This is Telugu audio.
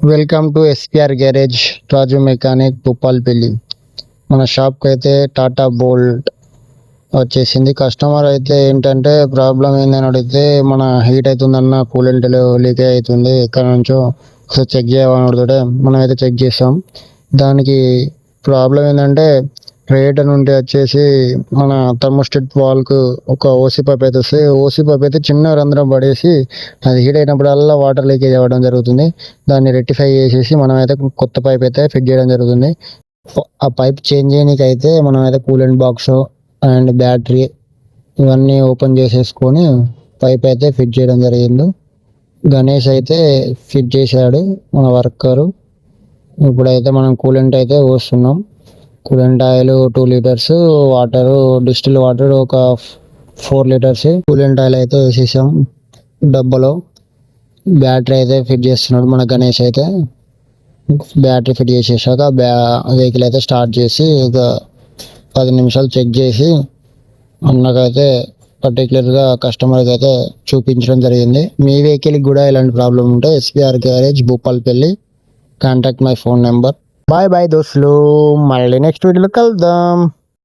Welcome to SPR garage Raju mechanic Bhupalpalli. మన షాప్కి అయితే టాటా బోల్ట్ వచ్చేసింది. కస్టమర్ అయితే ఏంటంటే ప్రాబ్లం ఏందని అడిగితే మన హీట్ అవుతుందన్న కూలెంట్ లీక్ అవుతుంది, ఎక్కడ నుంచో ఒకసారి చెక్ చేయమని అడుగుతుంటే మనం అయితే చెక్ చేస్తాం. దానికి ప్రాబ్లం ఏంటంటే రేటర్ నుండి వచ్చేసి మన థర్మోస్టేట్ వాల్కు ఒక ఓసీ పైప్ అయితే వస్తుంది. ఓసీ పైప్ అయితే చిన్న రంధ్రం పడేసి అది హీట్ అయినప్పుడల్లా వాటర్ లీకేజ్ అవ్వడం జరుగుతుంది. దాన్ని రెక్టిఫై చేసేసి మనం అయితే కొత్త పైప్ అయితే ఫిట్ చేయడం జరుగుతుంది. ఆ పైప్ చేంజ్ చేయడానికి అయితే మనం అయితే కూలెంట్ బాక్స్ అండ్ బ్యాటరీ ఇవన్నీ ఓపెన్ చేసేసుకొని పైప్ అయితే ఫిట్ చేయడం జరిగింది. గణేష్ అయితే ఫిట్ చేశాడు మన వర్కరు. ఇప్పుడైతే మనం కూలెంట్ అయితే పోస్తున్నాం. Coolant oil 2 litres, water distil water ఒక 4 లీటర్స్ కూలెంట్ ఆయిల్ అయితే వేసేసాం డబ్బాలో. బ్యాటరీ అయితే ఫిట్ చేస్తున్నాడు మన గణేష్ అయితే. బ్యాటరీ ఫిట్ చేసేసాక వెహికల్ అయితే స్టార్ట్ చేసి ఒక 10 నిమిషాలు చెక్ చేసి అన్నకైతే పర్టికులర్గా కస్టమర్కి అయితే చూపించడం జరిగింది. మీ వెహికల్కి కూడా ఇలాంటి ప్రాబ్లం ఉంటే SPR garage Bhupalpalli, contact my phone number. Bye bye దోస్తులు, మళ్ళీ నెక్స్ట్ వీడియోలో కలుద్దాం.